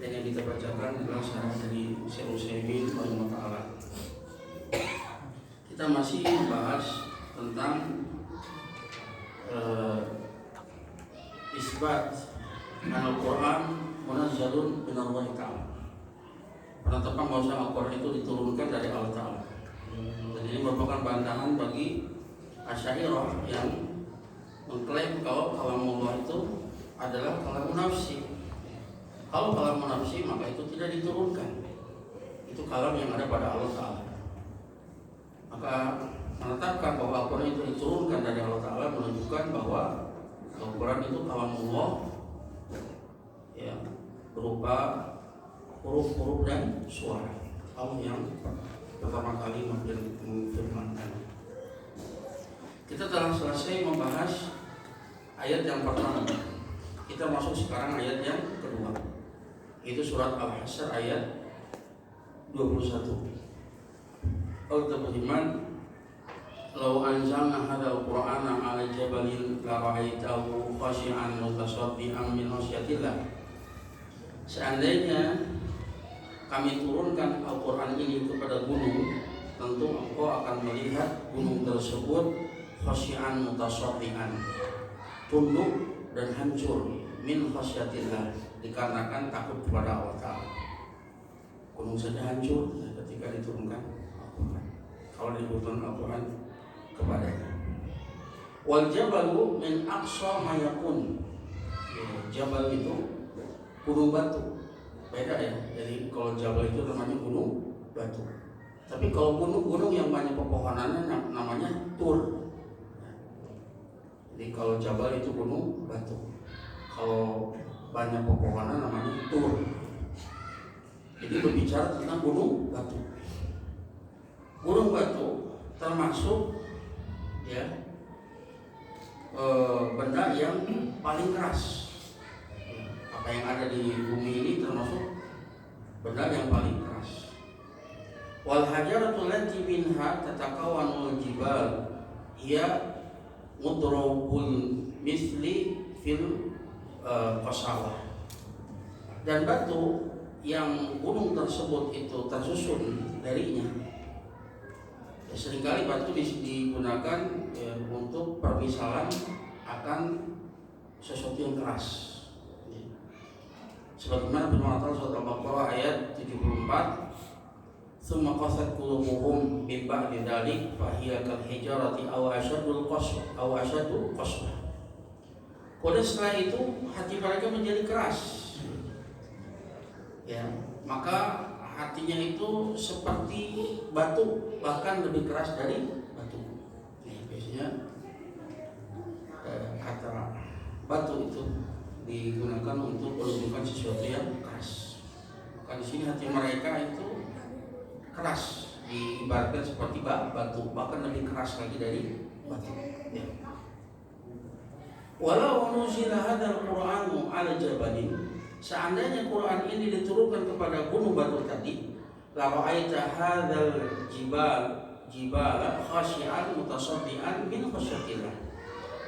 dan yang kita bacakan adalah syarah dari Syekh Utsaimin rahimahullah. Kita masih membahas tentang isbat Al-Quran munazzalun min Allah Ta'ala. Penetapan bahwa Al-Quran itu diturunkan dari Allah Ta'ala. Dan ini merupakan bantahan bagi Asy'ariyah yang mengklaim kalau kalamullah itu adalah kalamun nafsi. Kalau kalamun nafsi maka itu tidak diturunkan. Itu kalam yang ada pada Allah Ta'ala. Maka menetapkan bahwa Al-Quran itu diturunkan dari Allah Ta'ala menunjukkan bahwa Al-Quran itu kalamullah, ya, berupa huruf-huruf dan suara Allah yang pertama kali memfirmankan. Kita telah selesai membahas ayat yang pertama. Kita masuk sekarang ayat yang kedua. Itu surat Al-Hasyr ayat 21. Allah berfirman, "Lau anzalna hadzal Qur'ana 'ala jabalin la ra'aitahu khashi'an mutasaddian min khasyatillah." Seandainya kami turunkan Al-Quran ini kepada gunung, tentu engkau akan melihat gunung tersebut khasyi'an mutasaddian, tunduk dan hancur min khasyatillah, dikarenakan takut kepada Allah Ta'ala. Gunung saja hancur ketika diturunkan Al-Quran, kalau diturunkan Al-Quran kepadanya. Wal jabalu min aqsa ma yakun. Jabal itu gunung batu, beda ya. Jadi kalau jabal itu namanya gunung batu. Tapi kalau gunung yang banyak pepohonannya namanya tur. Jadi kalau jabal itu gunung batu, kalau banyak pepohonan namanya tur. Jadi berbicara tentang gunung batu. Gunung batu termasuk, ya, benda yang paling keras. Apa yang ada di bumi ini termasuk benda yang paling keras. Wal hajaratu allati minha tatakawanul jibal hiya mudrabul misli fil qasawah. Dan batu yang gunung tersebut itu tersusun darinya, ya, seringkali batu digunakan, ya, untuk permisalan akan sesuatu yang keras. Sebagaimana firman Allah surat Al-Baqarah ayat 74, "Tsumma qasat qulubuhum min ba'di dzalik fa hiya kal hijarati aw ashaddu qaswa." Kemudian setelah itu hati mereka menjadi keras. Ya, maka hatinya itu seperti batu, bahkan lebih keras dari batu. Biasanya kata batu itu digunakan untuk menunjukkan sesuatu yang keras. Maka di sini hati mereka itu keras, diibaratkan seperti batu, bahkan lebih keras lagi dari batu. Ya. Walau nuzila hadzal Qur'anu 'ala jabalin, seandainya Quran ini diturunkan kepada gunung batu tadi, la ra'aita hadzal jibala khashi'an mutasaddian min khasyatillah.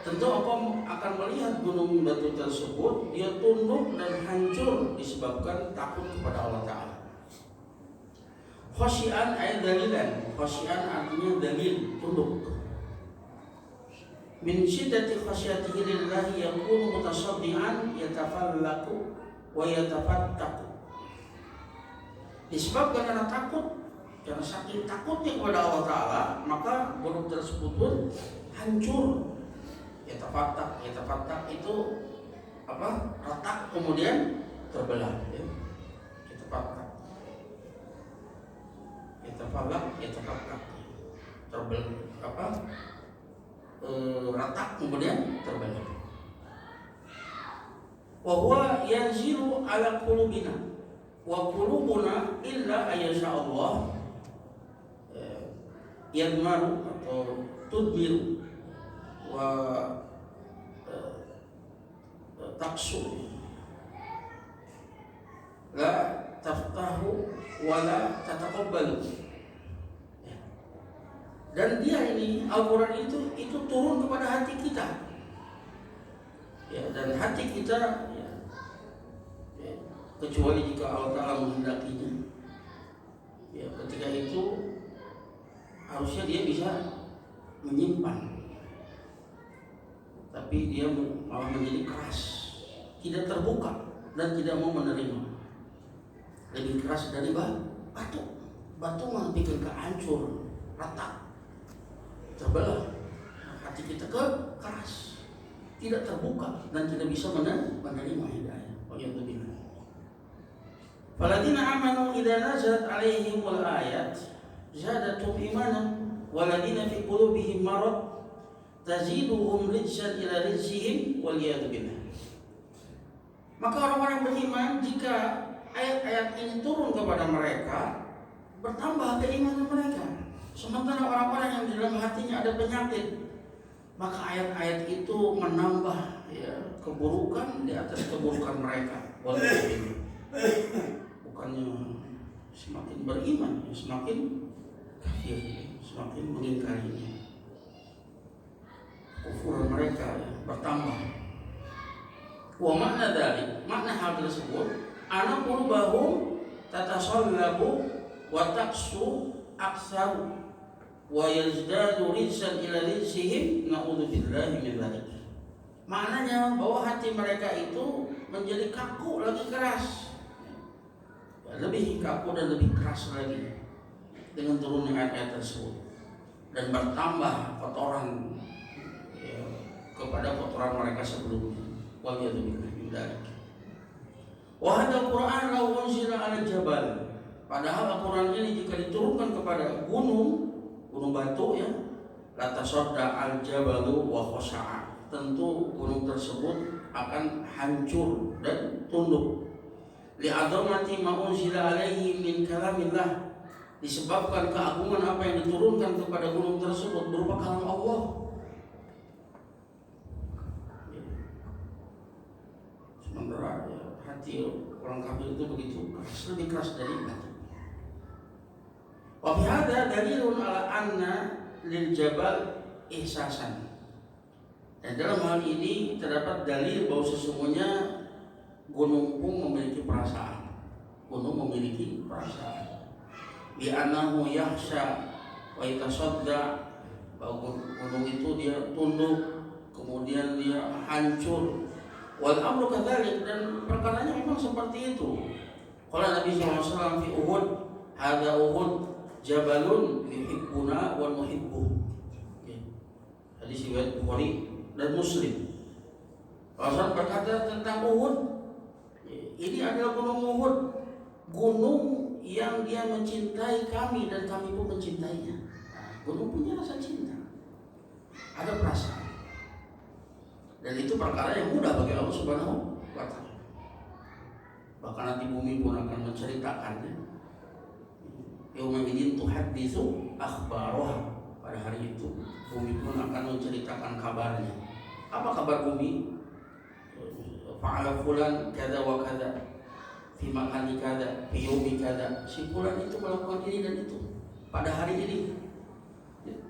Tentu engkau akan melihat gunung batu tersebut dia tunduk dan hancur disebabkan takut kepada Allah Ta'ala. Khasyian ayat dalilan. Khasyian artinya dalil, tunduk. Min syiddati khasyatihi lillahi yakunu mutasaddian yatafallaku wa yatafattaku. Disebabkan karena takut, karena saking takutnya kepada Allah Ta'ala, maka gunung tersebut pun hancur. Yatafattak itu apa? Retak kemudian terbelah, ya. Yatafattak terbelah, apa? Retak kemudian terbelah. Wa huwa yanzilu ala qulubina wa qulubuna illa ayyasha Allah yadmaru atau tudmiru wa taksu la taftahu wa la tataqabbalu. Dan dia ini Al-Quran itu turun kepada hati kita, ya, dan hati kita, ya, kecuali jika Allah Ta'ala menghendakinya. Ya, ketika itu harusnya dia bisa menyimpan, tapi dia malah menjadi keras, tidak terbuka dan tidak mau menerima. Lebih keras dari batu. Batu malah bikin hancur, retak, terbelah. Hati kita keras, tidak terbuka dan tidak bisa menerima hidayah. Waliyadzubillah. Faladina amanu idza nazalat alaihimul ayat zadatum imanan waladina fi qulubihim marad taziduhum rijsan ila rijsihim waliyadzubillah. Maka orang-orang beriman jika ayat-ayat ini turun kepada mereka, bertambah keimanan mereka. Sementara orang-orang yang di dalam hatinya ada penyakit, maka ayat-ayat itu menambah keburukan di atas keburukan mereka. Waliyadzubillah. Bukannya semakin beriman, semakin kafir, semakin mengingkarinya. Kufuran mereka bertambah. Wa makna dzalik, makna hal tersebut, ana qulubahum tatasallabu wa taqsu aksaru wa yazdadu rijsan ila rijsihim, na'udzu billahi min dzalik. Maknanya bahwa hati mereka itu menjadi kaku lagi keras. Lebih kaku dan lebih keras lagi dengan turunnya ayat-ayat tersebut, dan bertambah kotoran kepada kotoran mereka sebelumnya. Waliyadzubillah. Wa hadzal Qur'an law unzila 'ala jabal. Padahal Al-Qur'an ini jika diturunkan kepada gunung batu ya, la tasadda al-jabalu wa khasha'a. Tentu gunung tersebut akan hancur dan tunduk. Li'adzamati ma unzila alaihi min kalamillah, disebabkan keagungan apa yang diturunkan kepada gunung tersebut berupa kalam Allah. Sementara hati orang kafir itu begitu keras, lebih keras dari batu. Wa fi hadza dalilun ala anna lil jabal ihsasan. Dan dalam hal ini terdapat dalil bahwa sesungguhnya gunung pun memiliki perasaan. Gunung memiliki perasaan. Bi annahu yahsha wa yatasadda. Bahwa gunung itu dia tunduk, kemudian dia hancur. Wal amru kadzalik, dan perkaranya memang seperti itu. Qala Nabi sallallahu alaihi wasallam fi Uhud, hadza Uhud jabalun yuhibbuna wa nuhibbuh. Hadis riwayat Bukhari dan Muslim. Rasul berkata tentang Uhud, ini adalah gunung Uhud, gunung yang dia mencintai kami dan kami pun mencintainya. Gunung punya rasa cinta, ada perasaan, dan itu perkara yang mudah bagi Allah Subhanahu wa Ta'ala. Bahkan nanti bumi pun akan menceritakannya. Yauma idzin tuhadditsu akhbaraha. Pada hari itu bumi pun akan menceritakan kabarnya. Apa kabar bumi? Fa'ala fulan kada wa kada fi makani kada fi yaumi kada. Si fulan itu melakukan ini dan itu pada hari ini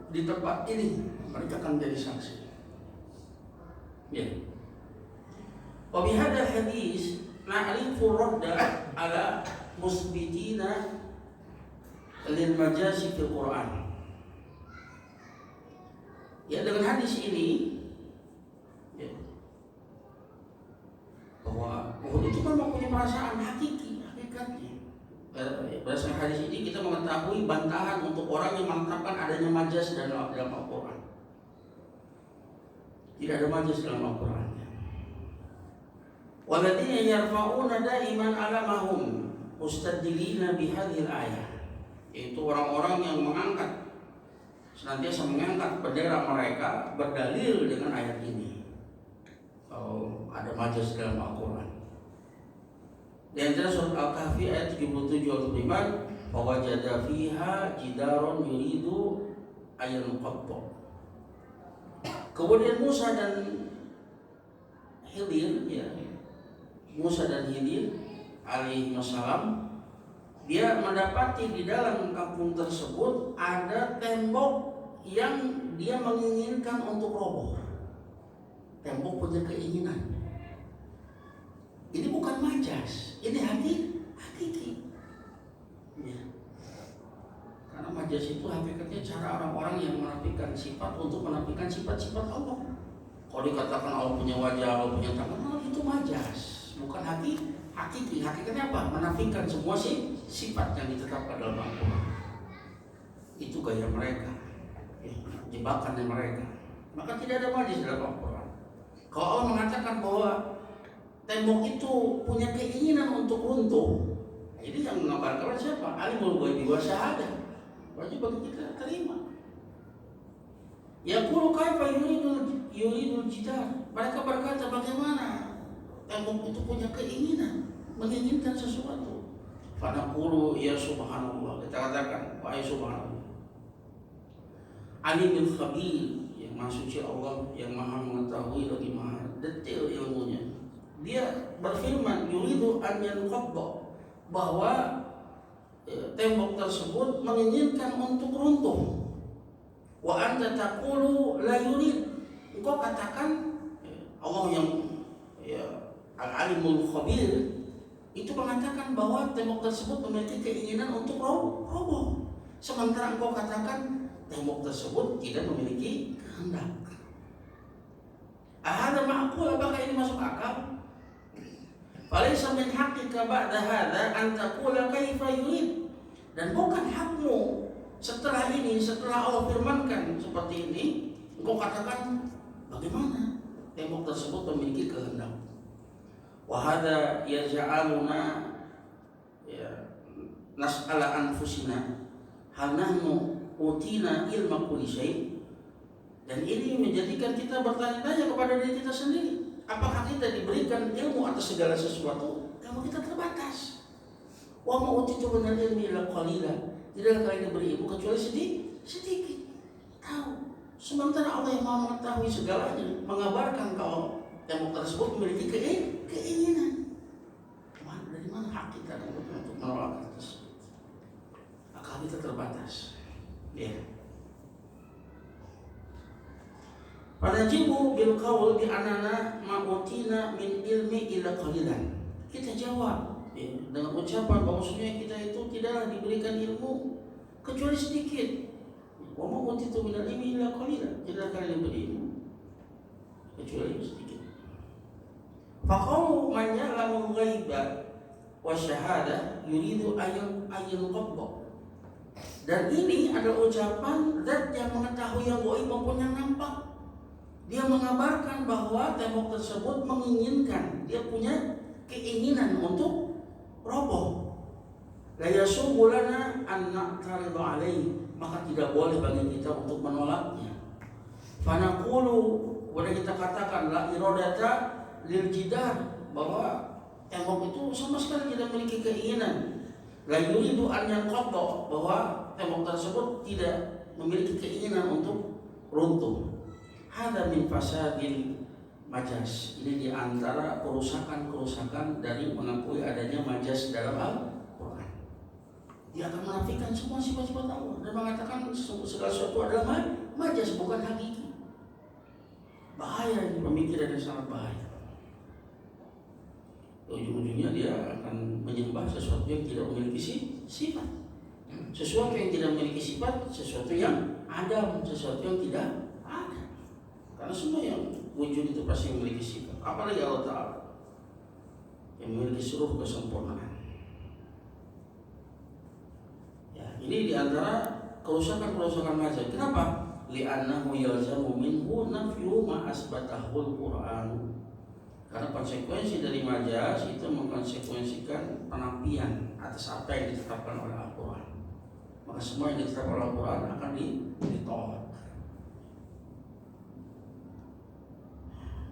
di tempat ini, mereka akan jadi saksi. Ya. Wa bi hadzal hadis na'rifu radda ala musbitina lil majasi fil Qur'an. Ya, dengan hadis ini ya, bahwa Uhud itu kan mempunyai perasaan hakikatnya. Berdasarkan hadis ini kita mengetahui bantahan untuk orang yang mengatakan adanya majas dalam Al-Quran. Tidak ada majas dalam Al-Quran. Walladzina yarfa'una daiman alamahum mustadillina bihadhil ayah, yaitu orang-orang yang senantiasa mengangkat bendera mereka berdalil dengan ayat ini. Kalau ada majas dalam Al-Quran. Di antara surat Al-Kahfi ayat 77-85, fawajada fiha jidaron yuridu ayyan qatta. Kemudian Musa dan Khidir, alaihi wassalam, dia mendapati di dalam kampung tersebut ada tembok yang dia menginginkan untuk roboh. Tembok punya keinginan. Ini bukan majas, ini hakiki. Ya. Karena majas itu hakikatnya cara orang-orang yang menafikan sifat untuk menafikan sifat-sifat Allah. Kalau dikatakan Allah punya wajah, Allah punya tangan, itu majas, bukan hakiki. Hakikatnya apa? Menafikan semua sifat yang ditetapkan dalam Al-Quran. Itu gaya mereka, jebakannya mereka. Maka tidak ada majas dalam Al-Quran. Kalau Allah mengatakan bahwa tembok itu punya keinginan untuk runtuh, ini yang mengabarkan siapa? Alimul ghaibi wa syahadah. Wajib bagi kita terima. Yaqulu kaifa yuridul jidar. Mereka berkata bagaimana tembok itu punya keinginan, menginginkan sesuatu. Fanaqulu ya subhanallah. Kita katakan wahai subhanallah. Alimul khabir, yang maha suci Allah, yang maha mengetahui lagi maha detail ilmunya. Dia berfirman yuridu an yanqadda, bahwa tembok tersebut menginginkan untuk runtuh. Wa anta taqulu la yurid. Engkau katakan, Allah yang Al-Alimul Khabir itu mengatakan bahwa tembok tersebut memiliki keinginan untuk roboh. Sementara engkau katakan tembok tersebut tidak memiliki kehendak. Ahada ma'qul, apakah ini masuk akal? Falaysa min haqqika ba'da hadza an taqula kaifa yurid. Dan bukan hakmu setelah ini, setelah Allah firmankan seperti ini, engkau katakan bagaimana tembok tersebut memiliki kehendak. Wa hadza yaj'aluna nas'ala anfusina hal nahnu utina ilma kulli syai'. Dan ini menjadikan kita bertanya-tanya kepada diri kita sendiri, apakah kita diberikan ilmu atas segala sesuatu? Ilmu kita terbatas. Wa ma utitu minal ilmi illa qalila. Tidak kalian diberi ilmu kecuali sedikit. Tahu. Sementara Allah yang Maha mengetahui segalanya mengabarkan kalau tembok tersebut memiliki keinginan. Dari mana hak kita untuk menolak tersebut? Akal kita terbatas. Ya. Fanajibu bil qaul bi anana ma utina min ilmi illa qalilan. Kita jawab dengan ucapan bahwasanya kita itu tidaklah diberikan ilmu kecuali sedikit. Wa ma utitu minal ilmi illa qalilan. Tidak kalian diberi ilmu kecuali sedikit. Faqalu man ya'lamu ghaiba wa syahadah yuridu ayyan qabba. Dan ini adalah ucapan zat yang mengetahui yang gaib maupun yang nampak. Dia mengabarkan bahwa tembok tersebut menginginkan, dia punya keinginan untuk roboh. La yasubu lana an na'taridu alaihi, maka tidak boleh bagi kita untuk menolaknya. Fanaqulu, boleh kita katakan la iradata lil jidar, bahwa tembok itu sama sekali tidak memiliki keinginan. La yuridu an yanqadda, bahwa tembok tersebut tidak memiliki keinginan untuk runtuh. Hada min fasadil majas. Ini diantara kerusakan-kerusakan dari mengakui adanya majas dalam Al-Quran. Dia akan menafikan semua sifat-sifat Allah dan mengatakan segala sesuatu adalah majas, bukan hakiki. Bahaya ini, pemikiran yang sangat bahaya. Ujung-ujungnya dia akan menyembah sesuatu yang tidak memiliki sifat. Sesuatu yang tidak memiliki sifat, sesuatu yang adam, sesuatu yang tidak ada. Karena semua yang wujud itu pasti memiliki sifat. Apalagi Allah Ta'ala yang memiliki seluruh kesempurnaan. Ya, ini diantara kerusakan-kerusakan mazhab. Kenapa? Li'annahu yalzamu minhu nafyu ma asbatahul Qur'an. Karena konsekuensi dari majas itu mengkonsekuensikan penafian atas apa yang ditetapkan oleh Al-Quran. Maka semua yang ditetapkan oleh Al-Quran akan ditolak.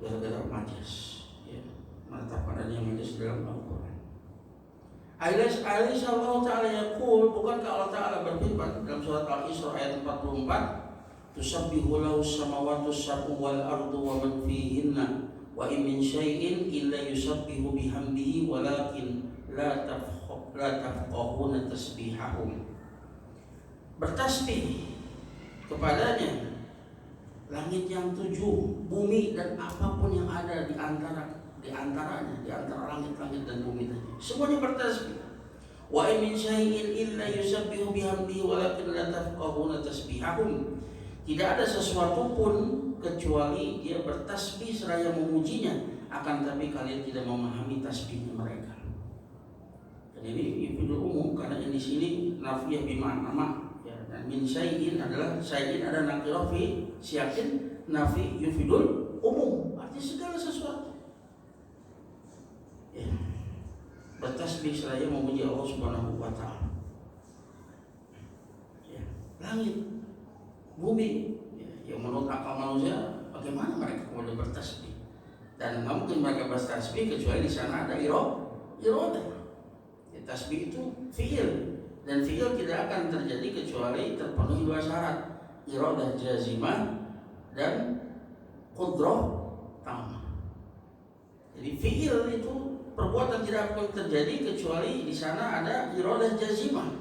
Gara-gara majas, ya, menetapkan adanya majas dalam Al-Quran. Aisyah Allah Ta'ala yaqul, bukankah Allah Ta'ala berfirman dalam surat Al-Isra ayat 44, tusabbihu lahu samawati sab'u wal ardu wa man fihinna wa in min syai'in illa yusabbihu bihamdihi walakin la tafqahuna tasbihahum. Bertasbih kepadanya langit yang 7, bumi dan apapun yang ada di antara di antaranya, di antara langit-langit dan bumi tadi. Semuanya bertasbih. Wa in min syai'in illa yusabbihu bihamdihi walakin la tafqahuna tasbihahum. Tidak ada sesuatu pun kecuali dia bertasbih seraya memujinya, akan tapi kalian tidak memahami tasbihnya mereka. Dan ini yufidul umum karena yang di sini nafiyah bima'na ma, ya, dan min syai'in adalah syai'in ada nakirah fi siyaqin nafi yufidul umum, artinya segala sesuatu. Ya. Bertasbih seraya memuji Allah Subhanahu wa taala. Ya. Langit, bumi, ya, yang menurut akal manusia bagaimana mereka kemudian bertasbih? Dan nggak mungkin mereka bertasbih kecuali di sana ada irodah. Ya, tasbih itu fiil, dan fiil tidak akan terjadi kecuali terpenuhi dua syarat: irodah jazimah dan qudrah tamah. Jadi fiil itu perbuatan tidak akan terjadi kecuali di sana ada irodah jazimah,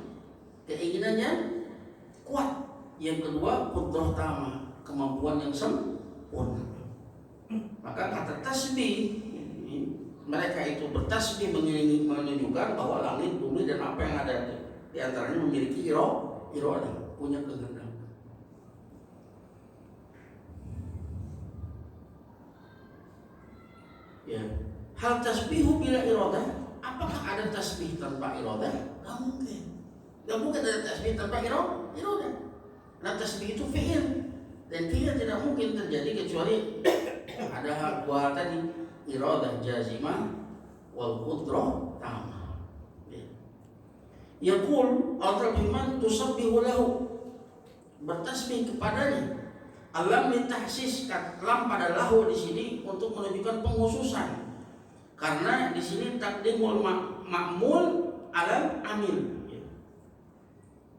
keinginannya kuat. Yang kedua qudrah tamah, kemampuan yang sempurna. Maka kata tasbih, mereka itu bertasbih menunjukkan bahwa langit, bumi dan apa yang ada di antaranya memiliki irodah, punya kehendak. Ya. Hal tasbihu bila irodah, apakah ada tasbih tanpa irodah? Gak mungkin. Gak mungkin ada tasbih tanpa irodah. Nah, tasbih itu fi'il, dan fi'il tidak mungkin terjadi kecuali ada dua hal tadi, irodah jazimah wal qudrah tamah. Yaqul al-Rahman tusabbihu lahu, bertasbih kepadanya. Alam litahsis, lam pada lahu di sini untuk menunjukkan penghususan. Karena di sini takdimul ma'mul alam amil.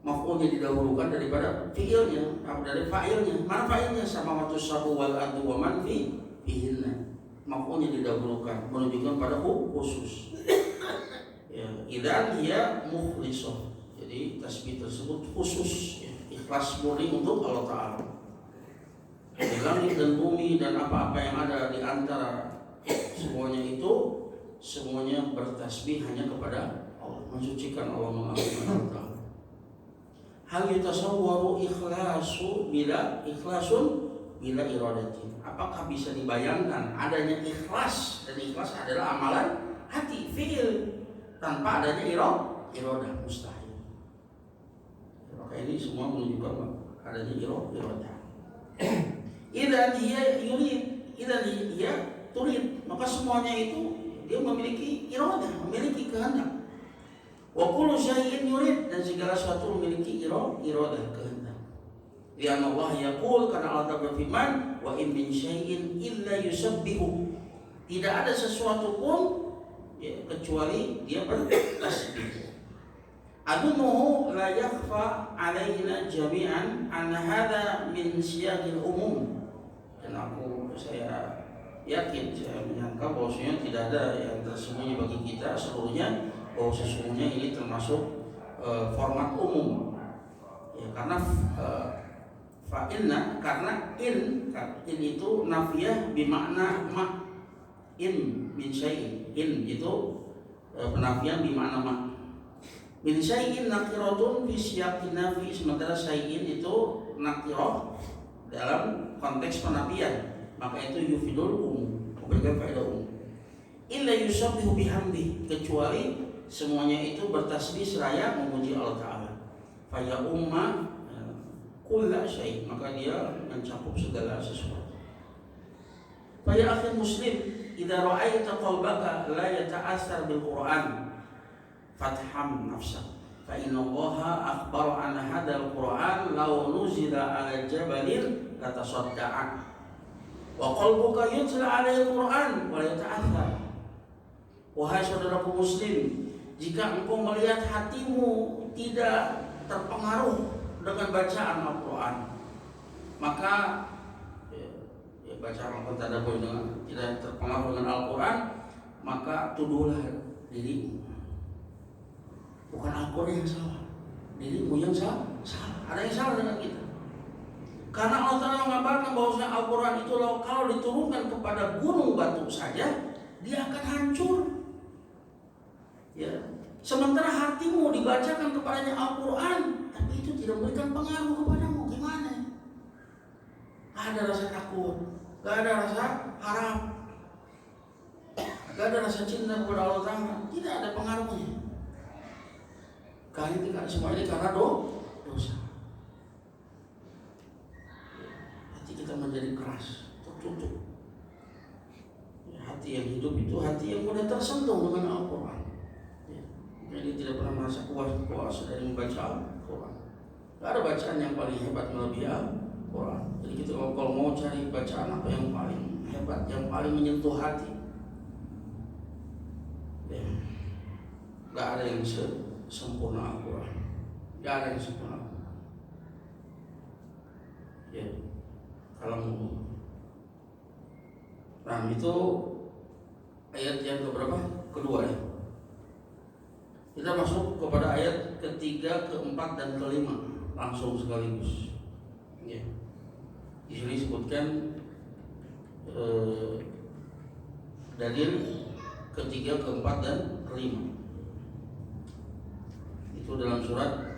Maf'ulnya didahulukan daripada fi'ilnya, dari fa'ilnya. Mana fa'ilnya? Sama waktu sabu wal adu wa man fihinna. Maf'ulnya didahulukan menunjukkan pada khusus. Ya, idzan hiya mukhlisah. Jadi tasbih tersebut khusus, ya, ikhlas murni untuk Allah Ta'ala. Di langit dan bumi dan apa-apa yang ada di antara semuanya itu, semuanya bertasbih hanya kepada Allah, mensucikan Allah, mengagungkan Allah. Hal yutasawwaru ikhlasun bila iradatin. Apakah bisa dibayangkan adanya ikhlas, dan ikhlas adalah amalan hati, fi'il, tanpa adanya iradah? Mustahil. Maka ini semua menunjukkan adanya iradah. Idzan hiya yurid, idzan hiya turid, maka semuanya itu dia memiliki iradah, memiliki kehendak. Wa kullu syai'in yurid, dan segala sesuatu memiliki iradah, kehendak. Lian Allah yaqul, karena Allah berfirman, wa in min syai'in illa yusabbihu, tidak ada sesuatu pun, ya, kecuali dia bertasbih. Adunuhu la yakhfa alaina jami'an an hadha min siyaqil umum. Dan saya yakin, saya menyangka bahwasanya tidak ada yang tersembunyi bagi kita seluruhnya, bahwa sesungguhnya ini termasuk format umum. Ya, karena fa'inna, karena in itu nafiyah bimakna ma, in min syai'in, in itu penafian bimakna ma. Min syai'in nakiratun fi siyaqin nafi, sementara syai'in itu nakirah dalam konteks penafian, maka itu yufidul umum, memberikan faedah umum. Illa yusabbihu bihamdi, kecuali semuanya itu bertasbih seraya memuji Allah Ta'ala. Faya umma kulla syai', maka dia mencakup segala sesuatu. Faya akhi muslim, idza ra'aita qalbaka la yata'assar bil Qur'an fatham nafsak, fa inna Allaha akhbara an hadzal Qur'an law nuzila 'ala jabalin latasadda'a wa qalbuka yutla 'alaihi Qur'an wa la yata'assar. Wahai saudaraku muslim, jika engkau melihat hatimu tidak terpengaruh dengan bacaan Al-Quran, maka bacaan Al-Quran tidak terpengaruh dengan Al-Quran, maka tuduhlah dirimu. Bukan Al-Quran yang salah, dirimu yang salah. Ada yang salah dengan kita. Karena Allah Ta'ala mengabarkan bahwa Al-Quran itu kalau diturunkan kepada gunung batu saja, dia akan hancur. Ya, sementara hatimu dibacakan kepadanya Al-Quran, tapi itu tidak memberikan pengaruh kepadamu, gimana? Gak ada rasa takut, gak ada rasa harap, gak ada rasa cinta kepada Allah Ta'ala, tidak ada pengaruhnya. Semua ini karena dosa. Hati kita menjadi keras, tertutup. Hati yang hidup itu hati yang mudah tersentuh dengan Al-Quran. Jadi tidak pernah merasa puas dari membaca Al-Quran. Gak ada bacaan yang paling hebat melebihi Al-Quran. Jadi kita kalau mau cari bacaan apa yang paling hebat, yang paling menyentuh hati, ya, gak ada yang sempurna Al-Quran. Gak ada yang sempurna. Ya, kalau mau. Nah itu ayat yang keberapa? Kedua ya. Kita masuk kepada ayat ketiga, keempat, dan kelima langsung sekaligus. Ya. Di sini disebutkan dalil ketiga, keempat, dan kelima. Itu dalam surat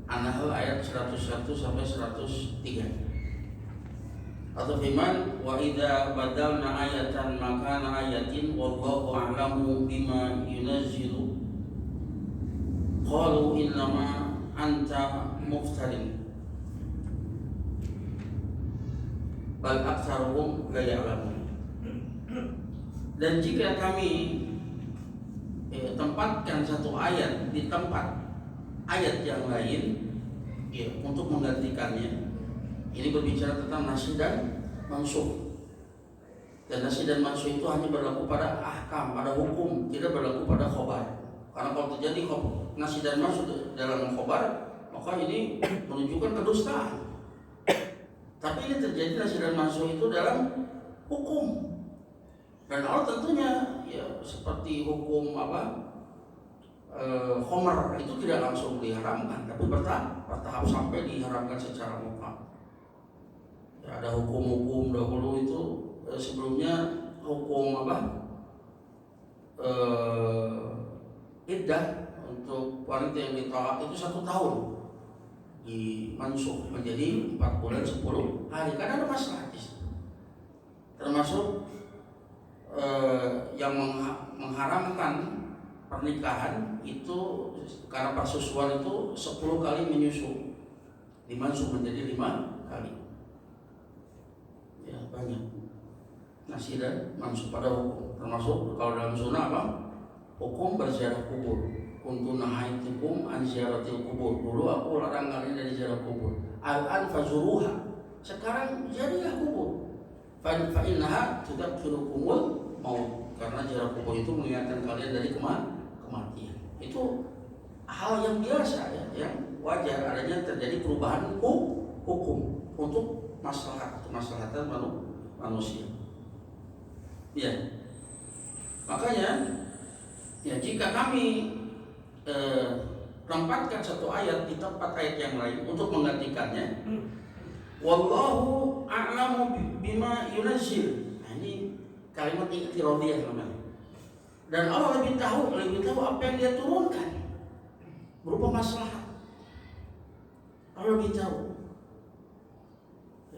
An-Nahl ayat 101 sampai 103. Atau firman, wa idza badalna ayatan makana ayatin wallahu a'lamu bima yunazzilu qalu innama anta muftarin bal aktsaruhum la ya'lamun. Dan jika kami tempatkan satu ayat di tempat ayat yang lain ya, untuk menggantikannya. Ini berbicara tentang nasikh dan mansukh. Dan nasikh dan mansukh itu hanya berlaku pada ahkam, pada hukum, tidak berlaku pada khobar. Karena kalau terjadi nasikh dan mansukh dalam khobar, maka ini menunjukkan kedustaan. Tapi ini terjadi nasikh dan mansukh itu dalam hukum. Dan Allah tentunya ya seperti hukum khomer itu tidak langsung diharamkan, tapi bertahap sampai diharamkan secara mutlak. Ada hukum-hukum dahulu itu sebelumnya hukum iddah untuk wanita yang ditolak itu 1 tahun dimansuh menjadi 4 bulan 10 hari. Karena ada masalah termasuk yang mengharamkan pernikahan itu karena persusuan itu 10 kali menyusu, dimansuh menjadi 5 kali. Ya, banyak nasikh dan mansukh pada hukum. Termasuk kalau dalam sunnah hukum berziarah kubur. Kuntu nahaitukum an ziaratil kubur. Dulu aku larang kalian dari ziarah kubur. Al-an fazuruha. Sekarang ziarah kubur. Fa innaha tudzakirukumul maut. Karena ziarah kubur itu mengingatkan kalian dari kematian. Itu hal yang biasa ya, yang wajar adanya terjadi perubahan hukum untuk kemaslahatan manusia. Ya, makanya ya jika kami tempatkan satu ayat di tempat ayat yang lain untuk menggantikannya, wallahu a'lamu bima yunazzil. Nah, ini kalimat iktirodiyah namanya. Dan Allah lebih tahu apa yang Dia turunkan berupa maslahat. Allah lebih tahu.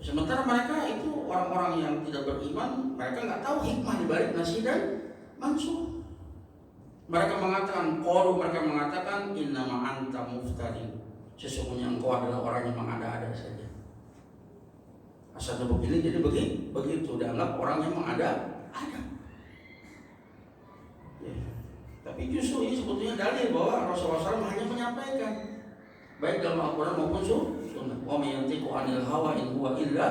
Sementara mereka itu orang-orang yang tidak beriman, mereka nggak tahu hikmah dibalik nasikh dan mansukh. Mereka mengatakan innama anta muftarin. Sesungguhnya engkau adalah orang yang mengada-ada saja. Asal begini jadi begitu dianggap orang yang mengada-ada. Ya. Tapi justru ini sebetulnya dalil bahwa Rasulullah SAW hanya menyampaikan baik dalam Al-Quran maupun sunnah. Wa may yantiqu 'anil hawa in huwa illa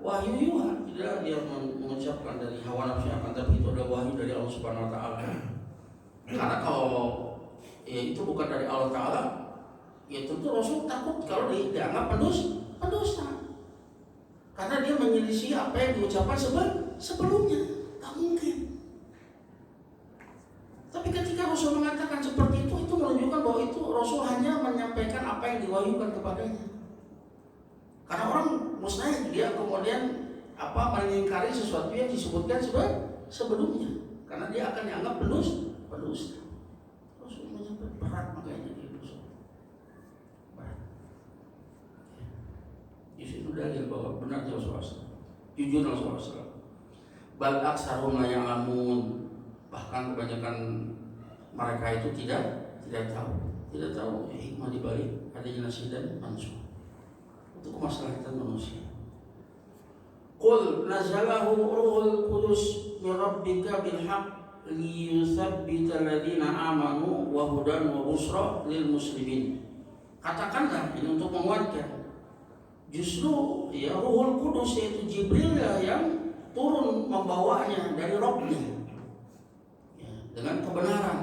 wahyu yuha. Tidak dia mengucapkan dari hawa nafsunya, akan tapi itu adalah wahyu dari Allah Subhanahu wa taala. Karena kalau itu bukan dari Allah Ta'ala, ya tentu Rasul takut kalau dianggap pendosa. Karena dia menyelisih apa yang diucapkan sebelumnya. Tak mungkin. Tapi ketika Rasul mengatakan seperti itu menunjukkan bahwa itu Rasul hanya menyampaikan apa yang diwahyukan kepadanya. Karena orang mustahil dia kemudian mengingkari sesuatu yang disebutkan sebelumnya, karena dia akan dianggap pendusta. Rasulullah berat, makanya dia dosa berat. Di situ dalil bahwa benar Rasulullah, jujur Rasulullah. Bal aksarum la ya'lamun, bahkan kebanyakan mereka itu tidak tahu hikmah di balik adanya nasih dan mansur untuk kemaslahatan manusia. Qul nazalahu ruhul qudus min rabbika bil haqq liyutsabbita alladziina aamanu wa hudan wa busra lil muslimin. Katakanlah ini untuk menguatkan, justru ya Ruhul Kudus yaitu Jibril yang turun membawanya dari Rabbnya ya, dengan kebenaran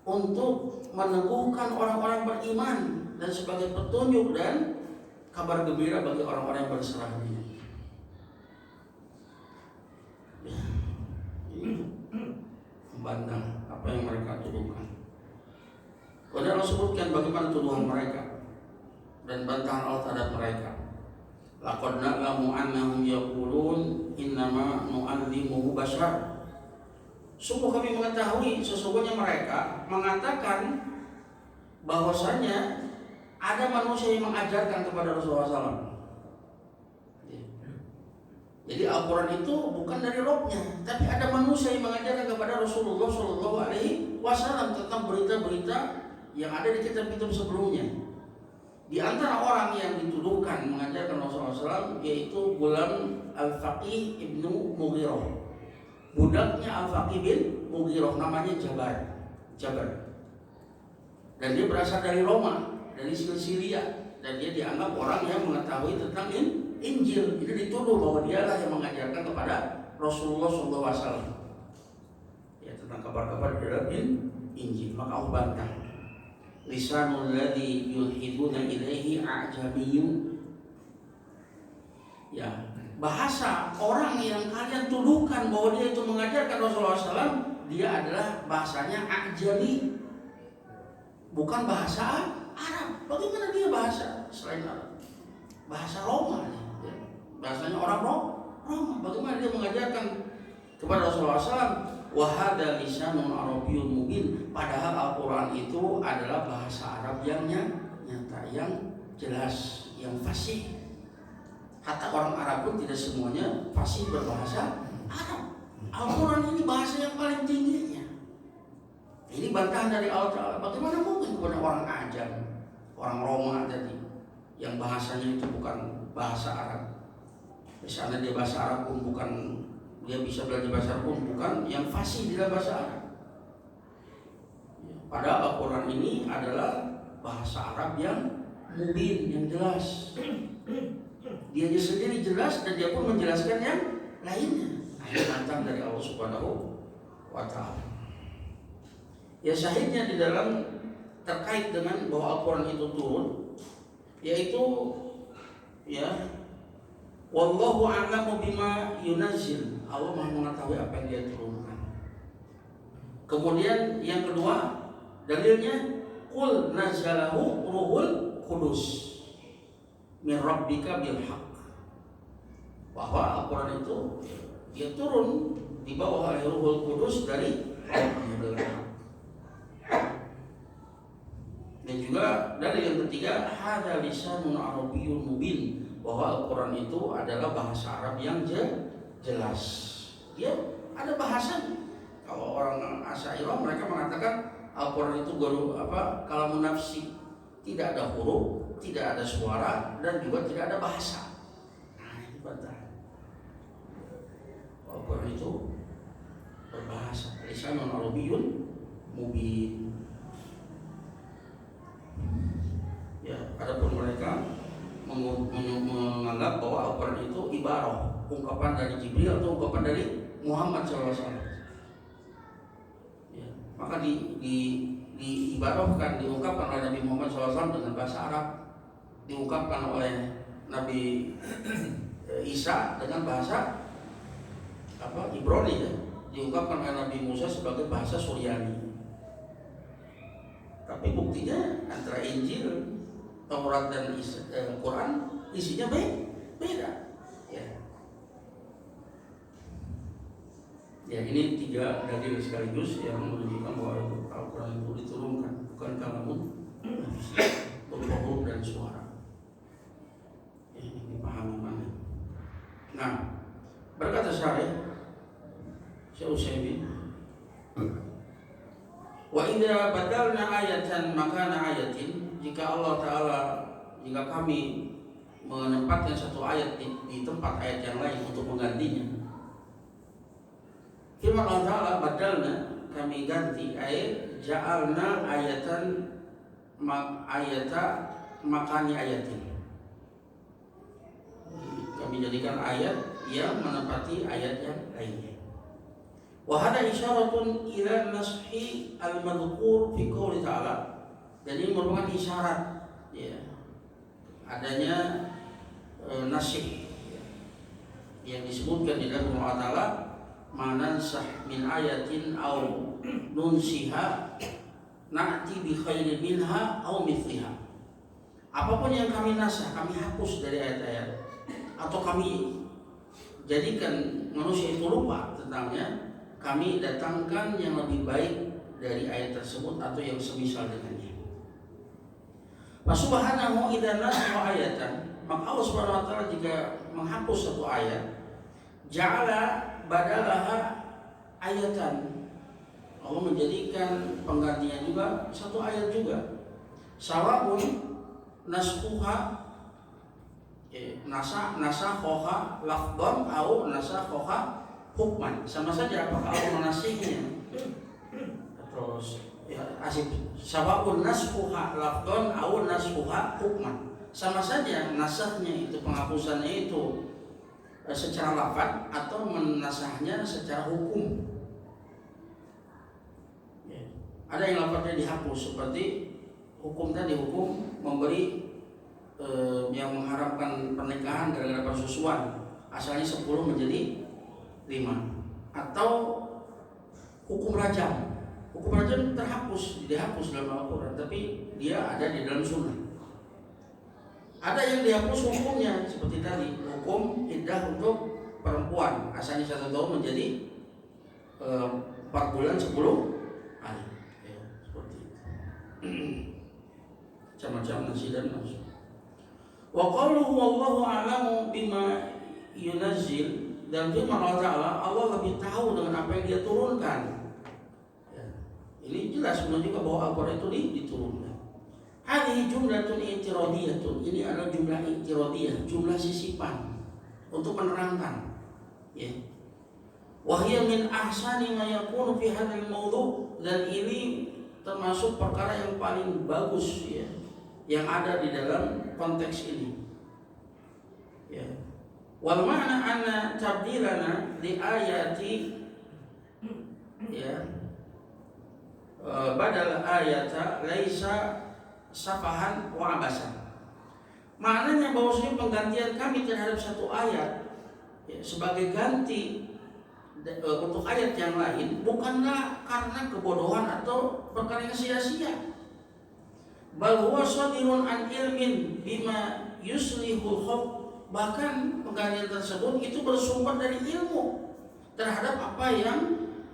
untuk meneguhkan orang-orang beriman dan sebagai petunjuk dan kabar gembira bagi orang-orang yang berserah diri. Ya, ini membantah apa yang mereka tuduhkan. Kemudian Allah sebutkan bagaimana tuduhan mereka dan bantahan Allah terhadap mereka. Laqad na'lamu annahum yaqulun innama nu'allimuhu bashar. Sungguh kami mengetahui sesungguhnya mereka mengatakan bahwasanya ada manusia yang mengajarkan kepada Rasulullah SAW. Jadi Al-Quran itu bukan dari Rabbnya, tapi ada manusia yang mengajarkan kepada Rasulullah SAW tentang berita-berita yang ada di kitab-kitab sebelumnya. Di antara orang yang dituduhkan mengajarkan Rasulullah SAW yaitu Gulam Al-Faqih Ibnu Mughirah, budaknya Al-Faqih bin Mughirah, namanya Jabar. Dan dia berasal dari Roma, dari Syria, dan dia dianggap orang yang mengetahui tentang Injil. Itu dituduh bahwa dialah yang mengajarkan kepada Rasulullah SAW ya, tentang kabar-kabar di dalam Injil. Maka Allah bantah, lisanul ladzi yulhiduna ilaihi a'jamiyyun. Ya, bahasa orang yang kalian tuduhkan bahwa dia itu mengajarkan Rasulullah SAW, dia adalah bahasanya A'jami, bukan bahasa Arab. Bagaimana dia bahasa selain Arab? Bahasa Roma, ya. Bahasanya orang Roma. Bagaimana dia mengajarkan kepada Rasulullah SAW? Wahada lisanun arabiyyun mubin. Padahal Al-Quran itu adalah bahasa Arab yang nyata, yang jelas, yang fasih. Kata orang Arab pun tidak semuanya fasih berbahasa Arab. Al-Quran ini bahasa yang paling tingginya. Ini bantahan dari Allah Ta'ala. Bagaimana mungkin kepada orang Ajam, orang Roma tadi, yang bahasanya itu bukan bahasa Arab. Misalnya dia bahasa Arab pun bukan, dia bisa belajar bahasa Arab pun bukan yang fasih di dalam bahasa Arab. Padahal Al-Quran ini adalah bahasa Arab yang mubin, yang jelas. Dia sendiri jelas dan dia pun menjelaskan yang lainnya. Ini tantang dari Allah Subhanahu wa Ta'ala. Ya, syahidnya di dalam terkait dengan bahwa Al-Quran itu turun, yaitu ya, wallahu a'lamu bima yunazzil. Allah Maha mengetahui apa yang dia turunkan. Kemudian yang kedua, dalilnya qul nazalahu ruhul qudus min rabbika bil haqq. Bahwa Al-Quran itu dia turun di bawah oleh Ruhul Qudus dari Allah. Dan juga dari yang ketiga, hada lisanun arabiyyun mubin, bahwa Al-Quran itu adalah bahasa Arab yang jelas. Dia ada bahasanya. Kalau orang Asy'ariyah mereka mengatakan Al-Quran itu kalamun nafsi, tidak ada huruf, tidak ada suara, dan juga tidak ada bahasa. Nah, ini bantah. Al-Quran itu berbahasa, lisanun arabiyyun mubin. Ya, adapun mereka menganggap bahwa Al-Quran itu ibarah, ungkapan dari Jibril atau ungkapan dari Muhammad SAW. Ya, maka diibarahkan, diungkapkan oleh Nabi Muhammad SAW dengan bahasa Arab, diungkapkan oleh Nabi Isa dengan bahasa Ibrani, ya, diungkapkan oleh Nabi Musa sebagai bahasa Suryani. Tapi buktinya antara Injil, Taurat dan Quran isinya beda. Ya. 3 dalil sekaligus yang menunjukkan bahwa Al-Quran itu diturunkan, bukan kalamun berupa huruf dan suara. Ini paham mana? Nah, berkata Syekh Utsaimin, wa idza badalna ayatan makana ayatin, jika Allah Ta'ala, jika kami menempatkan satu ayat di tempat ayat yang lain untuk menggantinya, firman Allah Ta'ala, badalna, kami ganti, ayat ja'alna ayatan ayata makani ayatin, kami jadikan ayat yang menempati ayat yang lainnya. Wa hada isyaratun ila nashi al-madhkur fi qouli ta'ala, jadi merupakan isyarat ya adanya nasih yang disebutkan di dalam Allah Ta'ala, manansah min ayatin au nunsiha na'ti bi khairin minha au mithliha. Apapun yang kami nasah, kami hapus dari ayat-ayat, atau kami jadikan manusia itu lupa tentangnya, kami datangkan yang lebih baik dari ayat tersebut atau yang semisal dengannya. Subhanahu idza nasakha ayatan, maka Allah Subhanahu wa taala jika menghapus satu ayat, ja'ala badalaha ayatan, Allah menjadikan penggantinya juga satu ayat juga. Sawa'un nasakha nasakha lafdhan au nasakha hukman, sama saja apakah Allah menasihnya. Terus asif sawa'un nasakha lafdhan au nasakha hukman, sama saja nasahnya itu, penghapusannya itu secara lafaz atau menasahnya secara hukum. Ada yang lafaznya dihapus, seperti hukum tadi, hukum memberi yang mengharapkan pernikahan gara-gara persusuan, asalnya 10 menjadi 5, atau hukum rajam. Hukum rajam dihapus dalam Al-Quran, tapi dia ada di dalam sunnah. Ada yang dihapus hukumnya, seperti tadi hukum iddah untuk perempuan, asalnya 1 tahun menjadi 4 bulan 10 hari ya, seperti itu. Macam-macam nasi dan nasi. Wa qaluhu wallahu a'lamu bima yunazzil, dan firman Allah Ta'ala, Allah lebih tahu dengan apa yang dia turunkan ya. Ini jelas menunjukkan bahwa Al-Quran itu diturunkan. Hadhihi jumlatun i'tiradiyatun, ini adalah jumlah i'tiradiyah, jumlah sisipan untuk menerangkan ya. Wa hiya min ahsani ma yakunu fi hadzal mawdu', dan ini termasuk perkara yang paling bagus ya yang ada di dalam konteks ini ya. Wal ma'na anna tabdilana li ayati ya badal ayata laisa safahan wa abasan. Maknanya bahwasanya penggantian kami terhadap satu ayat ya, sebagai ganti untuk ayat yang lain bukanlah karena kebodohan atau perkara yang sia-sia. Bal huwa shadirun an ilmin bima yuslihul khalq, bahkan penggantian tersebut itu bersumber dari ilmu terhadap apa yang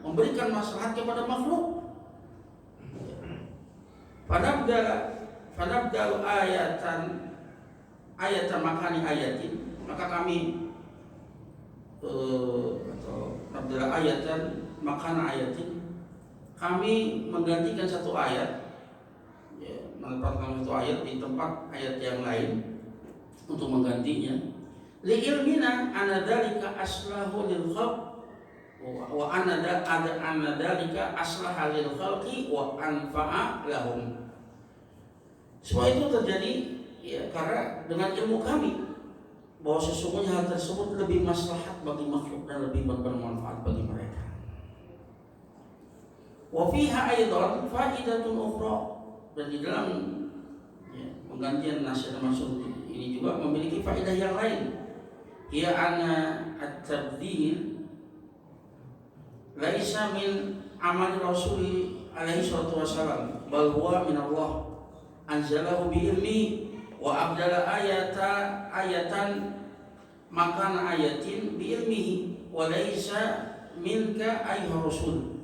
memberikan maslahat kepada makhluk. Fanabdal ayatan makani ayatin, maka kami atau nabdal ayatan makana ayatin, kami menggantikan satu ayat ya, menempatkan satu ayat di tempat ayat yang lain untuk menggantinya. Li ilmina anna dzalika aslahu lil khalq wa anna dzalika aslaha lil khalqi wa anfa'a lahum. Semua itu terjadi ya karena dengan ilmu kami bahwa sesungguhnya hal tersebut lebih maslahat bagi makhluk dan lebih bermanfaat bagi mereka. Wa fiha aidan faidatun ukhra, dan di dalam ya, penggantian nasihat maksud ini juga memiliki faedah yang lain. Ya anna at-tabdil laisa min amal Rasul alaihi salatu wasalam, bal huwa min Allah anzalahu bi ilmi wa abdala ayatan makana ayatin bi ilmihi wa laisa minka ayyuhar rasul.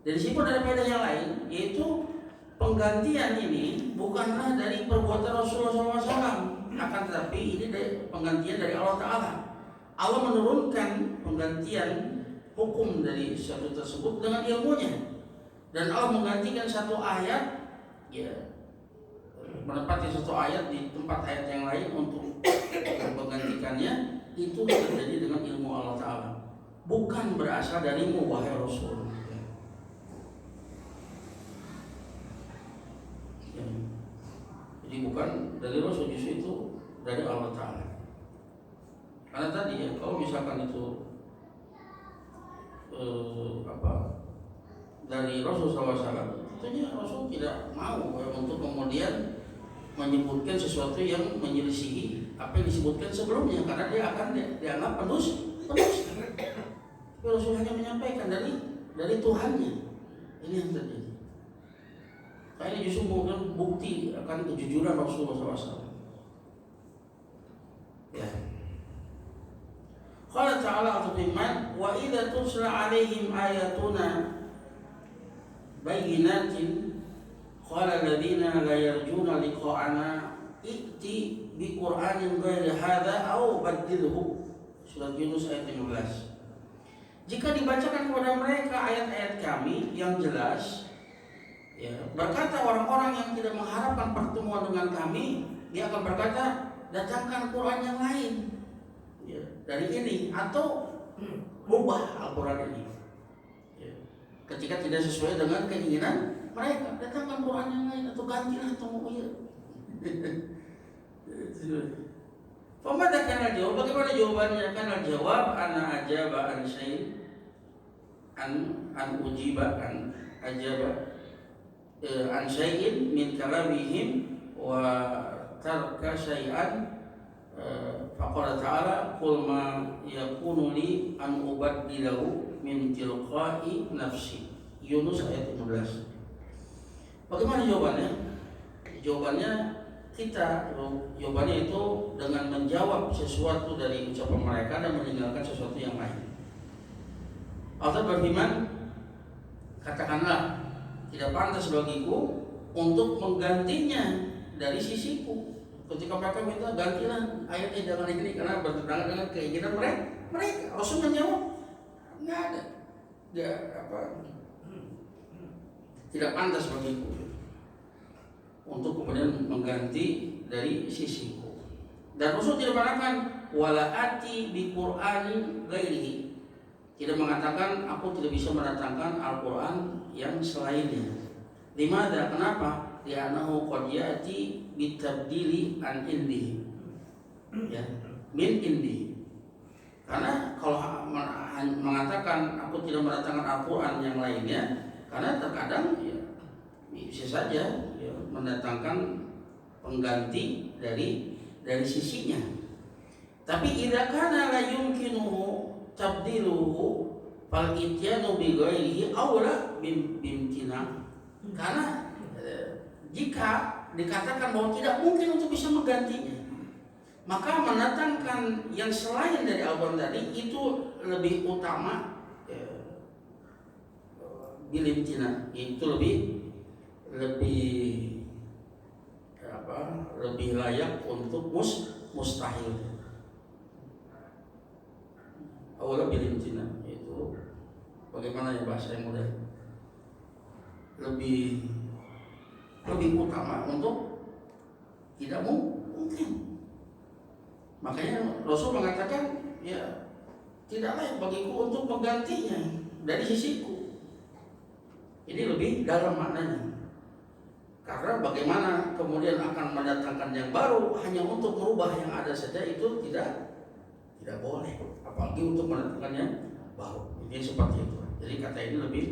Dan disimpul dari faedah yang lain, yaitu penggantian ini bukanlah dari perbuatan Rasulullah SAW, akan tetapi ini dari penggantian dari Allah Ta'ala. Allah menurunkan penggantian hukum dari sesuatu tersebut dengan ilmunya, dan Allah menggantikan satu ayat, ya, menempati satu ayat di tempat ayat yang lain untuk menggantikannya. Itu terjadi dengan ilmu Allah Ta'ala, bukan berasal darimu wahai Rasul. Jadi bukan dari Rasul, justru itu dari Allah Ta'ala. Karena tadi ya, kalau misalkan itu dari Rasul SAW, tentunya Rasul tidak mau untuk kemudian menyebutkan sesuatu yang menyelisihi apa yang disebutkan sebelumnya, karena dia akan dianggap pendusta. Tapi Rasul hanya menyampaikan dari Tuhannya. Ini yang terjadi. Ini justru merupakan bukti akan kejujuran Rasulullah SAW. Ya. Qala ta'ala al-Firman, wa idza tusla 'alaihim ayatuna bayyinatin qala alladziina la yarjuna liqa'ana i'ti bi Qur'anin ghairi hadza aw baddilhu. Surat Yunus ayat 15. Jika dibacakan kepada mereka ayat-ayat kami yang jelas, ya, berkata orang-orang yang tidak mengharapkan pertemuan dengan kami, dia akan berkata, datangkan Quran yang lain, ya, dari ini, atau ubah Al-Quran ini. Ya. Ketika tidak sesuai dengan keinginan mereka, datangkan Quran yang lain, atau gantilah atau mau ya. Pemadahkan jawab. Bagaimana jawabannya? Karena jawab ana ajaba an syai' an ujiba an ajaba an syai'in min kalamihim wa tarka syai'an. Faqala ta'ala qul ma yakunu li an ubaddilahu min tilqa'i nafsi. Yunus ayat 15. Bagaimana jawabannya? Jawabannya jawabannya itu dengan menjawab sesuatu dari ucapan mereka dan meninggalkan sesuatu yang lain. Allah berfirman, katakanlah, tidak pantas bagiku untuk menggantinya dari sisiku. Ketika mereka minta, gantilah ayatnya jangan ini karena bertentangan dengan keinginan mereka. Rasul menjawab, nggak ada, tidak pantas bagiku untuk kemudian mengganti dari sisiku. Dan Rasul tidak mengatakan wala ati bi Qur'anin ghairihi. Tidak mengatakan aku tidak bisa mendatangkan Al-Qur'an yang selainnya. Dimana? Kenapa? Li'annahu qad ya'ti bitabdili an indi. Ya, min indi. Karena kalau mengatakan aku tidak mendatangkan Al-Qur'an yang lainnya, karena terkadang ya, bisa saja ya, mendatangkan pengganti dari sisinya. Tapi idza kana la yumkinuhu tabdiluhu fal ityanu bi ghairihi aula bimtina. Karena jika dikatakan bahwa tidak mungkin untuk bisa menggantinya, maka mendatangkan yang selain dari Al-Quran tadi itu lebih utama bilimtina, itu lebih layak untuk mustahil. Awalnya bilimtina itu bagaimana ya bahasa yang mudah, lebih utama untuk tidak mungkin. Makanya Rasul mengatakan ya tidak layak bagiku untuk menggantinya dari sisiku. Ini lebih dalam maknanya. Karena bagaimana kemudian akan mendatangkan yang baru hanya untuk merubah yang ada saja, itu tidak boleh, apalagi untuk mendatangkan yang baru. Ini seperti itu. Jadi kata ini lebih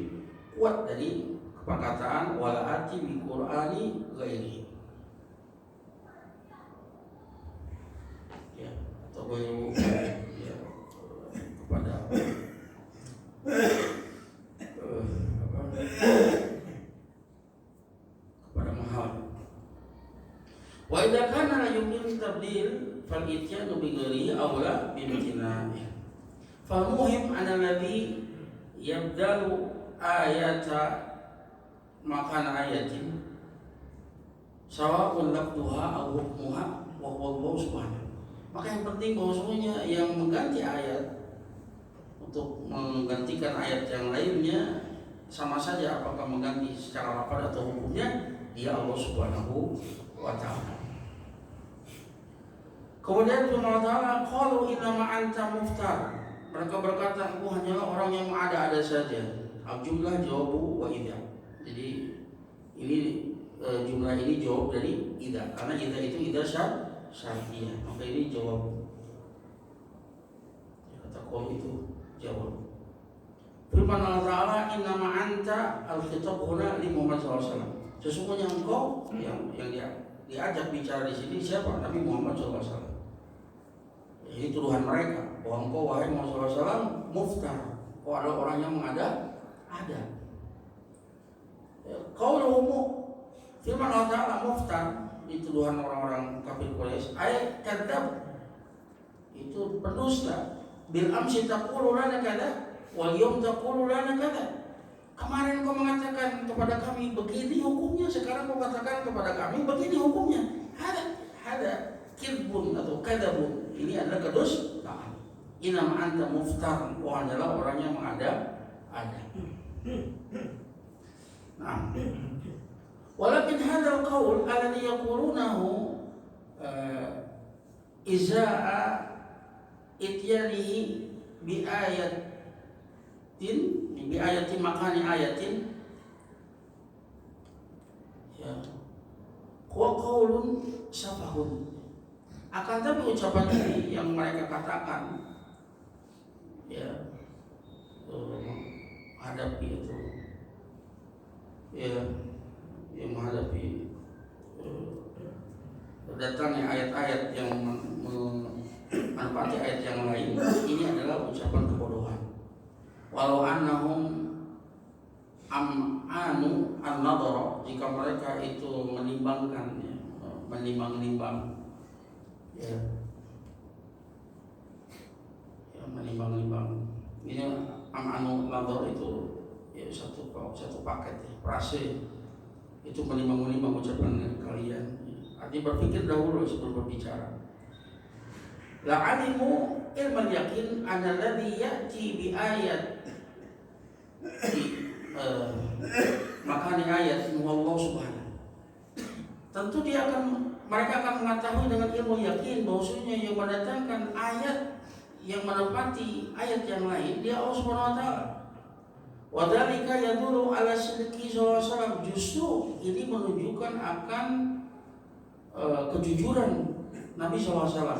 kuat dari perkataan wala ati bi Qur'ani ghairi. Ya, atau ya, kepada kepada mahal. Wa idza kana la yumkin tabdil fal ityanu bi ghairi awla bi imtinani. Fa muhim ana alladhi yabdalu ayata makan ayatin sawa'un lafduha aw hukmuha wa huwa subhanahu. Maka yang penting bahwasanya yang mengganti ayat untuk menggantikan ayat yang lainnya sama saja apakah mengganti secara lafaz atau hukumnya, dia Allah Subhanahu wa taala. Kemudian Allah Ta'ala qalu innama anta muftar. Mereka berkata, engkau hanyalah orang yang mengada-ada saja. Jumlah jawabu wa idza. Jadi ini jumlah ini jawab dari idza, karena idza itu idza syartiyah. Maka ini jawab. Kata qaul itu jawab. Firman Allah Ta'ala, innama anta al-khitab huna li Muhammad SAW. Sesungguhnya engkau yang diajak bicara di sini siapa? Nabi Muhammad SAW. Ini tuduhan mereka bahwa engkau wahai Muhammad SAW muftar. Kau adalah orang yang mengada. Qauluhu firman Allah Ta'ala muftar, dituduhan orang-orang kafir Quraisy. Ayat kadzab itu pendusta. Bil amsi taqulu lana kada wal yawm taqulu lana kada. Kemarin kau mengatakan kepada kami begini hukumnya, sekarang kau katakan kepada kami begini hukumnya. Ada kirbun atau kadabun. Ini adalah kedustaan. Inam anta muftar, kau adalah orang yang mengada. Nah, walakin hadzal qaul alladhi yaqulunahu izaa ityanihi bi ayatin makani ayatin ya wa qaulun safahun. Akan tapi ucapan ini yang mereka katakan ya menghadapi itu ya yang menghadapi datangnya ayat-ayat yang menempati ayat yang lain, ini adalah ucapan kebodohan. Walau annahum am'anu an-nadhara, jika mereka itu menimbangkan ya, menimbang-nimbang ya menimbang-nimbang. Ini am'anu an-nadhara itu ya satu paket ya, frase itu menimbang-nimbang ucapan kalian. Artinya berpikir dahulu sebelum berbicara. La'alimu ilmal yakin annalladhi ya'ti bi ayat makani ayat Allah Subhanahu. Tentu mereka akan mengetahui dengan ilmu yakin bahwasanya yang mendatangkan ayat yang menempati ayat yang lain dia Allah Subhanahu wa taala. Wa dzalika yadullu ala sidqi sallallahu. Justru ini menunjukkan akan kejujuran Nabi SAW.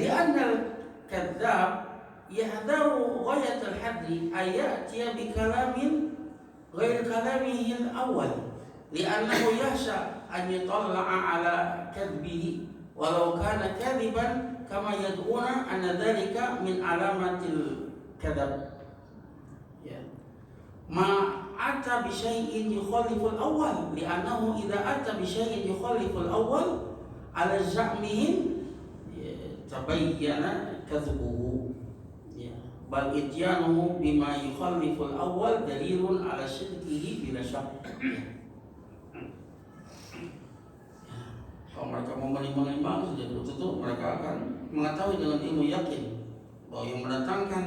Li'annal kadzab yahdaru ghayat al-hadri ayatiya bi kalamin ghair kalamihi al-awwal. Li'annahu yahsha an yutalla'a ala kadbihi walau kana kadiban kama yad'una anna dhalika min alamatil kadzab. Ya. Ma ata bi syai'in yukhalifu al-awwal li'annahu idza ata bi syai'in yukhalifu al-awwal ala za'mihim tabayyana kadhbuhu ya bal ityanuhu bima yukhallifu al-awwal dalilun ala sidqihi bila syak. Kalau mereka mau menimbang-nimbang sudah tentu mereka akan mengetahui dengan ilmu yakin bahwa yang mendatangkan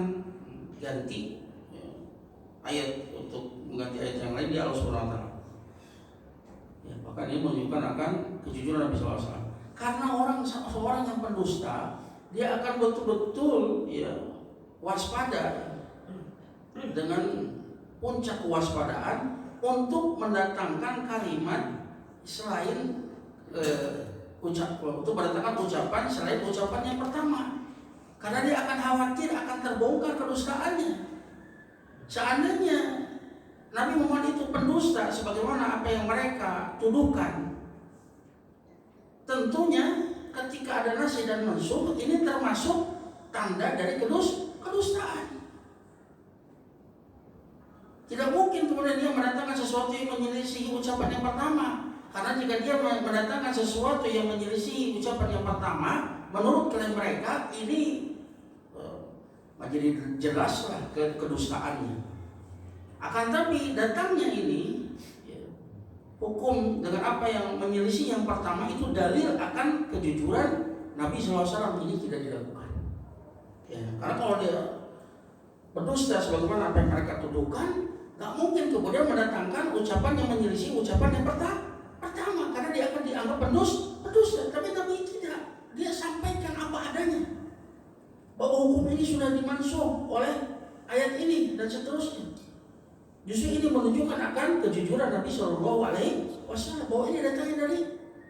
ganti ya, ayat untuk mengganti ayat yang lain dia Allah Subhanahu wa taala. Ya, bahkan ini menunjukkan akan kejujuran Nabi SAW. Karena seorang yang pendusta, dia akan betul-betul ya waspada dengan puncak kewaspadaan untuk mendatangkan kalimat selain untuk mendatangkan ucapan selain ucapan yang pertama. Karena dia akan khawatir akan terbongkar kedustaannya. Seandainya Nabi Muhammad itu pendusta sebagaimana apa yang mereka tuduhkan, tentunya ketika ada nasih dan mansukh ini termasuk tanda dari kedustaan. Tidak mungkin kemudian dia mendatangkan sesuatu yang menyelisihi ucapan yang pertama. Karena jika dia mendatangkan sesuatu yang menyelisihi ucapan yang pertama, menurut klaim mereka ini menjadi jelaslah kedustaannya. Akan tapi datangnya ini ya, hukum dengan apa yang menyelisih yang pertama itu dalil akan kejujuran Nabi SAW ini tidak dilakukan. Ya, karena kalau dia berdusta sebagaimana apa yang mereka tuduhkan, nggak mungkin kemudian mendatangkan ucapan yang menyelisih ucapan yang pertama, karena dia akan dianggap pendusta. Tapi Nabi tidak, dia sampaikan apa adanya, bahwa hukum ini sudah dimansuh oleh ayat ini dan seterusnya. Justru ini menunjukkan akan kejujuran Nabi Shallallahu Alaihi Wasallam, bahwa ini datangnya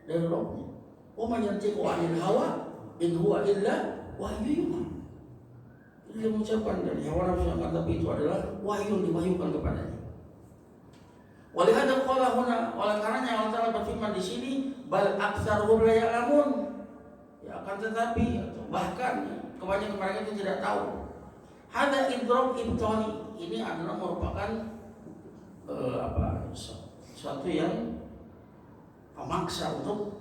dari Rabbnya. Wa man yantiqu 'anil hawa in huwa illa wahyu yuha. Dia mengucapkan dari hawa nafsu, tapi itu adalah wahyu yang diwahyukan kepadanya. Walihada qala huna, oleh karenanya Allah Ta'ala berfirman di sini, bal aktsaruhum la ya'lamun. Ya, akan tetapi atau bahkan kebanyakan mereka itu tidak tahu. Hada idrok ibtani, ini adalah merupakan suatu yang memaksa untuk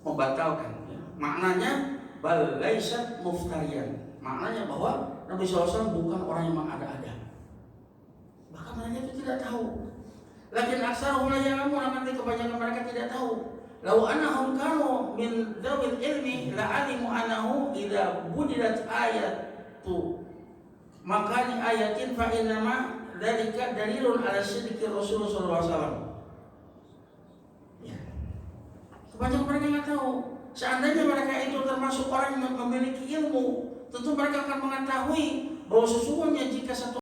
membatalkan. Ya. Maknanya bal laisat muftariyan. Maknanya bahwa Nabi SAW bukan orang yang mengada-ada. Bahkan mereka itu tidak tahu. Lakin aksaruhum la ya'lamun, akan kebanyakan mereka tidak tahu. Lau annahum kanu min dzawil ilmi la alimu annahu idza budilat ayatu makani ayatin fa innama dzalika dalilun ala sidqi Rasulullah sallallahu alaihi wasallam. Ya. Kebanyakan mereka nggak tahu. Seandainya mereka itu termasuk orang yang memiliki ilmu, tentu mereka akan mengetahui bahwa sesungguhnya jika satu